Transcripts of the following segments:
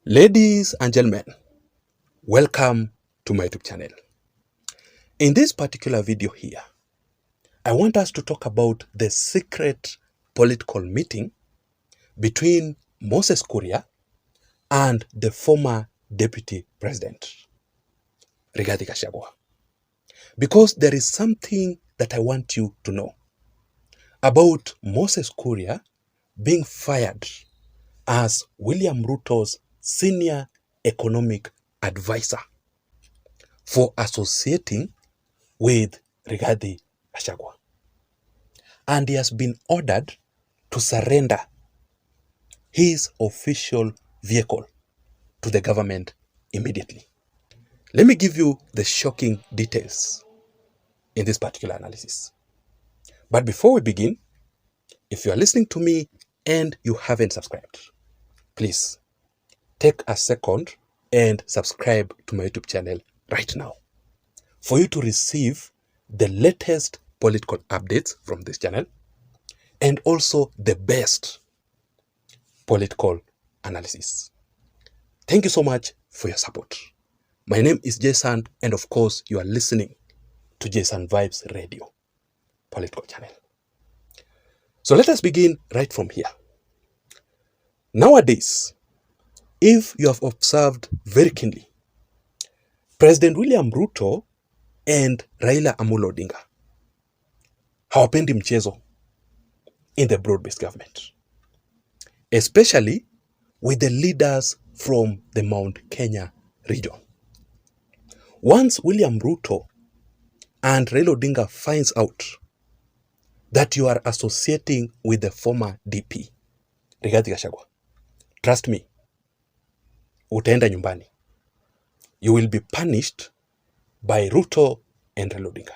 Ladies and gentlemen, welcome to my YouTube channel. In this particular video here, I want us to talk about the secret political meeting between Moses Kuria and the former Deputy President, Rigathi Gachagua. Because there is something that I want you to know about Moses Kuria being fired as William Ruto's senior economic advisor for associating with Rigathi Gachagua. And he has been ordered to surrender his official vehicle to the government immediately. Let me give you the shocking details in this particular analysis. But before we begin, if you are listening to me and you haven't subscribed, please take a second and subscribe to my YouTube channel right now for you to receive the latest political updates from this channel and also the best political analysis. Thank you so much for your support. My name is Jason, and of course you are listening to Jason Vibes Radio political channel. So let us begin right from here. Nowadays, if you have observed very keenly, President William Ruto and Raila Amolo Odinga hawapendi mchezo in the broad-based government, especially with the leaders from the Mount Kenya region. Once William Ruto and Raila Odinga finds out that you are associating with the former DP, Rigathi Gachagua, trust me, utaenda nyumbani. You will be punished by Ruto and Raila Odinga.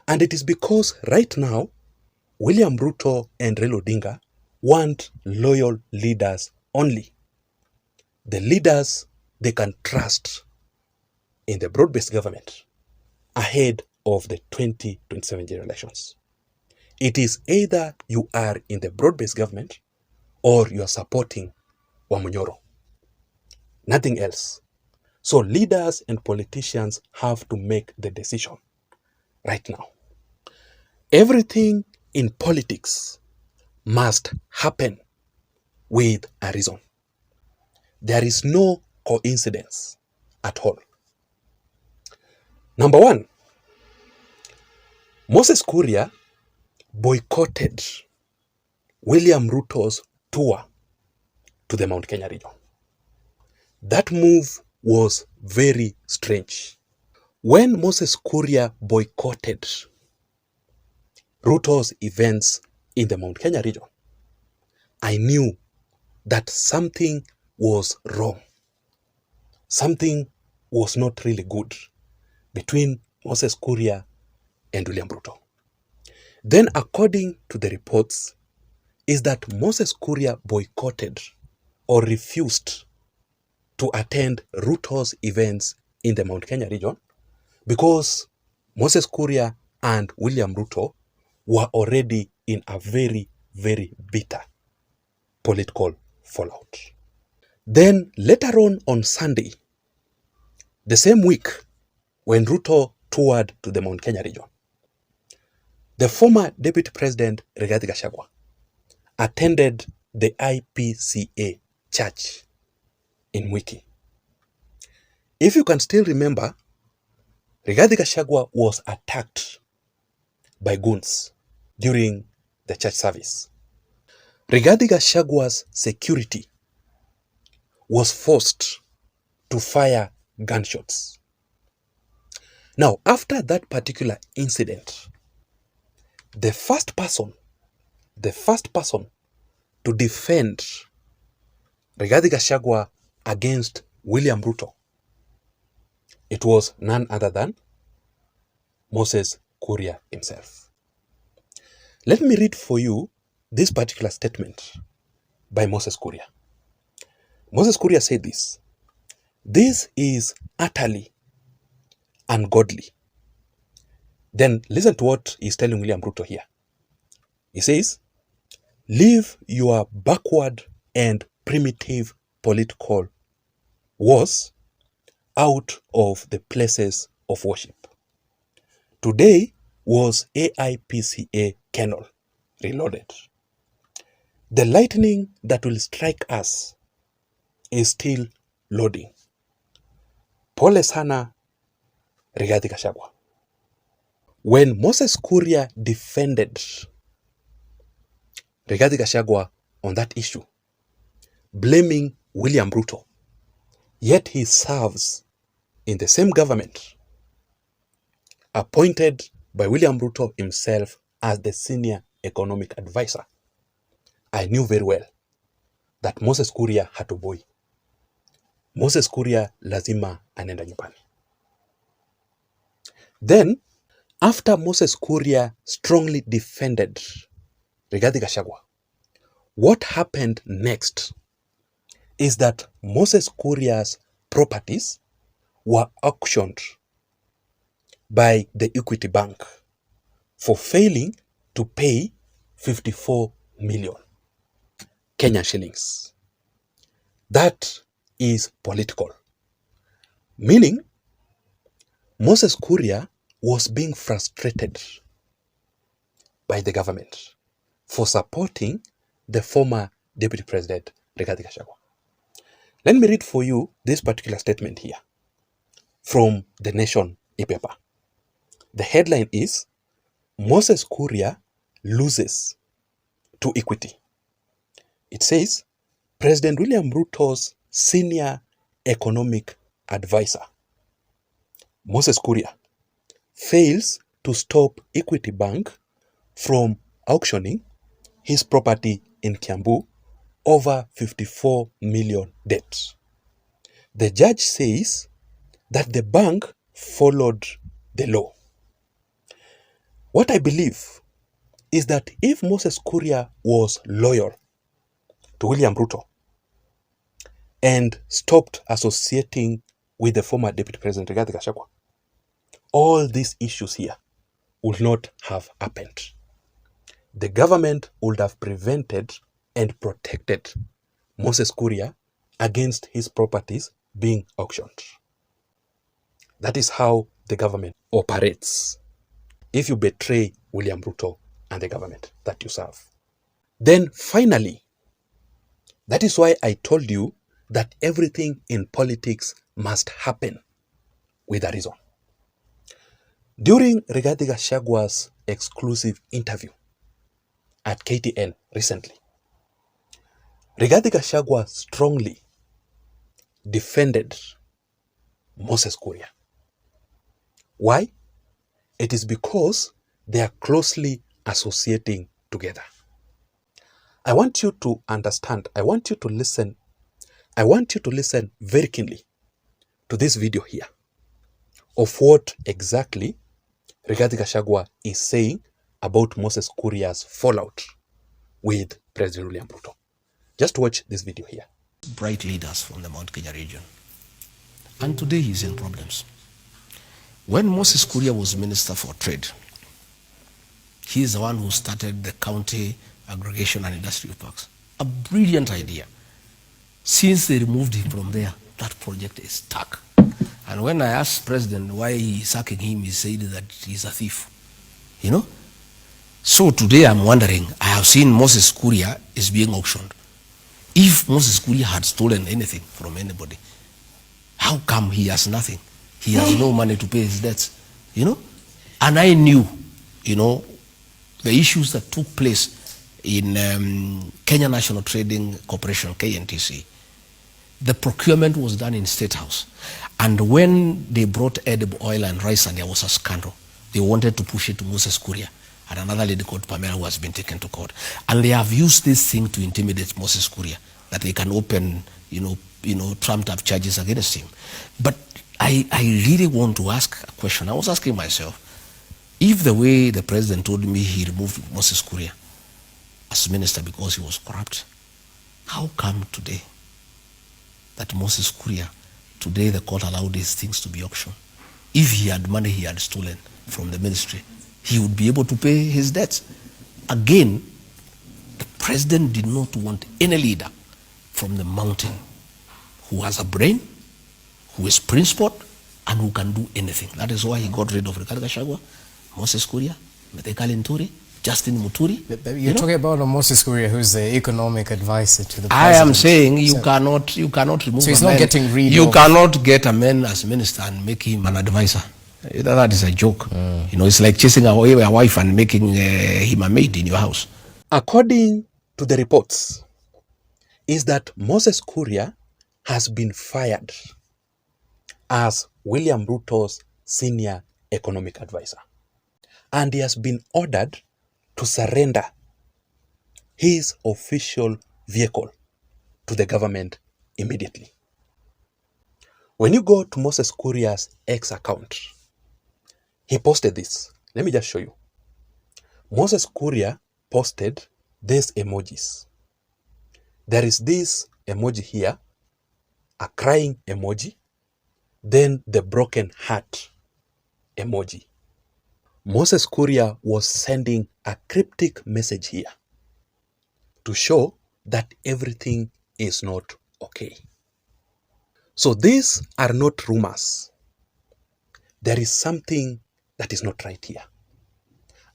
And it is because right now, William Ruto and Raila Odinga want loyal leaders only. The leaders they can trust in the broad-based government ahead of the 2027 general elections. It is either you are in the broad-based government or you are supporting Wamunyoro. Nothing else. So leaders and politicians have to make the decision right now. Everything in politics must happen with a reason. There is no coincidence at all. Number one, Moses Kuria boycotted William Ruto's tour to the Mount Kenya region. That move was very strange. When Moses Kuria boycotted Ruto's events in the Mount Kenya region, I knew that something was wrong. Something was not really good between Moses Kuria and William Ruto. Then, according to the reports, is that Moses Kuria boycotted or refused to attend Ruto's events in the Mount Kenya region because Moses Kuria and William Ruto were already in a very, very bitter political fallout. Then later on Sunday, the same week when Ruto toured to the Mount Kenya region, the former Deputy President Rigathi Gachagua attended the IPCA church in Mwiki. If you can still remember, Rigathi Gachagua was attacked by goons during the church service. Rigathi Gachagua's security was forced to fire gunshots. Now, after that particular incident, the first person to defend Rigathi Gachagua against William Ruto, it was none other than Moses Kuria himself. Let me read for you this particular statement by Moses Kuria. Moses Kuria said this: "This is utterly ungodly." Then listen to what he's telling William Ruto here. He says, "Leave your backward and primitive political was out of the places of worship. Today was AIPCA kennel reloaded. The lightning that will strike us is still loading. Pole sana Rigathi Gachagua. When Moses Kuria defended Rigathi Gachagua on that issue, blaming William Ruto, yet he serves in the same government appointed by William Ruto himself as the senior economic advisor, I knew very well that Moses Kuria hatoboi. Moses Kuria lazima anenda nyumbani. Then, after Moses Kuria strongly defended Rigathi Gachagua, what happened next is that Moses Kuria's properties were auctioned by the Equity Bank for failing to pay 54 million Kenyan shillings. That is political. Meaning, Moses Kuria was being frustrated by the government for supporting the former Deputy President Rigathi Gachagua. Let me read for you this particular statement here from the Nation e-paper. The headline is, Moses Kuria loses to Equity. It says, President William Ruto's senior economic advisor, Moses Kuria, fails to stop Equity Bank from auctioning his property in Kiambu over 54 million debt. The judge says that the bank followed the law. What I believe is that if Moses Kuria was loyal to William Ruto and stopped associating with the former Deputy President Rigathi Gachagua, all these issues here would not have happened. The government would have prevented and protected Moses Kuria against his properties being auctioned. That is how the government operates. If you betray William Ruto and the government that you serve. Then finally, that is why I told you that everything in politics must happen with a reason. During Rigathi Gachagua's exclusive interview at KTN recently, Rigathi Gachagua strongly defended Moses Kuria. Why? It is because they are closely associating together. I want you to understand, I want you to listen very keenly to this video here of what exactly Rigathi Gachagua is saying about Moses Kuria's fallout with President William Ruto. Just watch this video here. Bright leaders from the Mount Kenya region. And today he's in problems. When Moses Kuria was Minister for Trade, he is the one who started the county aggregation and industrial parks. A brilliant idea. Since they removed him from there, that project is stuck. And when I asked President why he's sacking him, he said that he's a thief. You know? So today I'm wondering, I have seen Moses Kuria is being auctioned. If Moses Kuria had stolen anything from anybody, how come he has nothing? He has no money to pay his debts, you know? And I knew, you know, the issues that took place in Kenya National Trading Corporation, KNTC. The procurement was done in State House. And when they brought edible oil and rice and there was a scandal, they wanted to push it to Moses Kuria and another lady called Pamela who has been taken to court. And they have used this thing to intimidate Moses Kuria, that they can open, trumped up charges against him. But I really want to ask a question. I was asking myself, if the way the president told me he removed Moses Kuria as minister because he was corrupt, how come today that Moses Kuria, today the court allowed these things to be auctioned? If he had money he had stolen from the ministry, he would be able to pay his debts. Again, the president did not want any leader from the mountain who has a brain, who is principled and who can do anything. That is why he got rid of Rigathi Gachagua, Moses Kuria, Methekali Nturi, Justin Muturi. You're talking about Moses Kuria, who's the economic advisor to the president. I am saying you cannot remove. So he's a not man. getting rid You of. cannot get a man as minister and make him an advisor. That is a joke. It's like chasing away a wife and making him a maid in your house. According to the reports, is that Moses Kuria has been fired as William Ruto's senior economic advisor, and he has been ordered to surrender his official vehicle to the government immediately. When you go to Moses Kuria's X account, he posted this. Let me just show you. Moses Kuria posted these emojis. There is this emoji here, a crying emoji, then the broken heart emoji. Moses Kuria was sending a cryptic message here to show that everything is not okay. So these are not rumors. There is something that is not right here.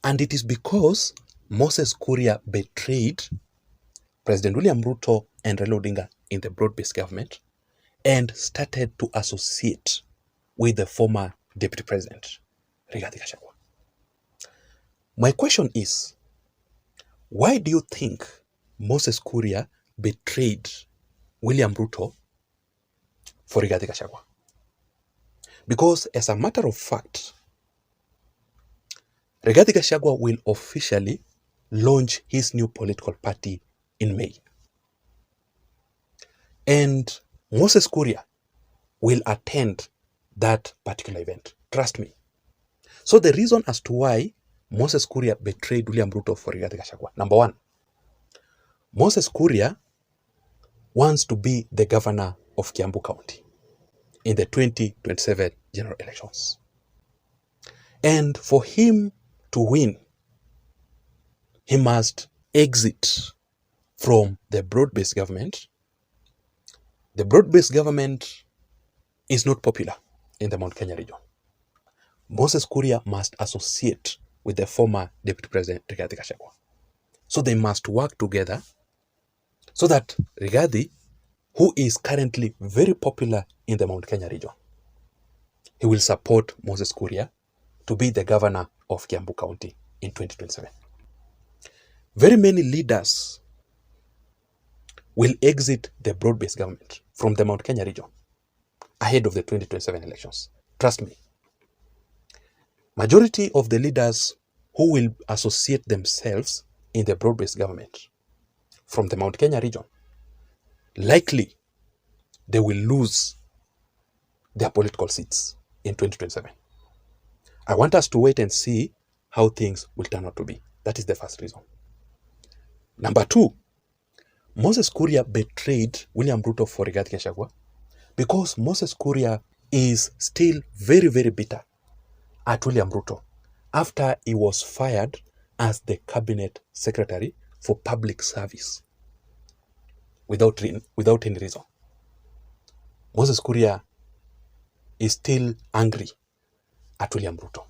And it is because Moses Kuria betrayed President William Ruto and Raila Odinga in the broad-based government and started to associate with the former Deputy President, Rigathi Gachagua. My question is, why do you think Moses Kuria betrayed William Ruto for Rigathi Gachagua? Because as a matter of fact, Rigathi Gachagua will officially launch his new political party in May. And Moses Kuria will attend that particular event. Trust me. So the reason as to why Moses Kuria betrayed William Ruto for Rigathi Gachagua. Number one, Moses Kuria wants to be the governor of Kiambu County in the 2027 general elections. And for him to win, he must exit from the broad-based government. The broad-based government is not popular in the Mount Kenya region. Moses Kuria must associate with the former Deputy President Rigathi Gachagua. So they must work together so that Rigathi, who is currently very popular in the Mount Kenya region, he will support Moses Kuria to be the governor of Kiambu County in 2027. Very many leaders will exit the broad-based government from the Mount Kenya region ahead of the 2027 elections. Trust me. Majority of the leaders who will associate themselves in the broad-based government from the Mount Kenya region, likely they will lose their political seats in 2027. I want us to wait and see how things will turn out to be. That is the first reason. Number two, Moses Kuria betrayed William Ruto for Rigathi Gachagua because Moses Kuria is still very, very bitter at William Ruto after he was fired as the cabinet secretary for public service without any reason. Moses Kuria is still angry at William Ruto.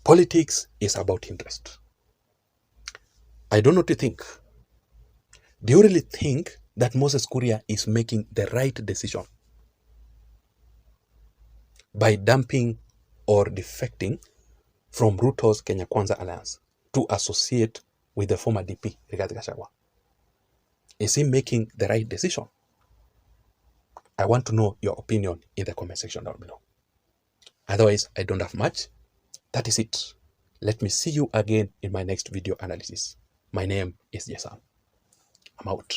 Politics is about interest. I don't know what you think. Do you really think that Moses Kuria is making the right decision by dumping or defecting from Ruto's Kenya Kwanza Alliance to associate with the former DP, Rigathi Gachagua? Is he making the right decision? I want to know your opinion in the comment section down below. Otherwise, I don't have much. That is it. Let me see you again in my next video analysis. My name is Jason. I'm out.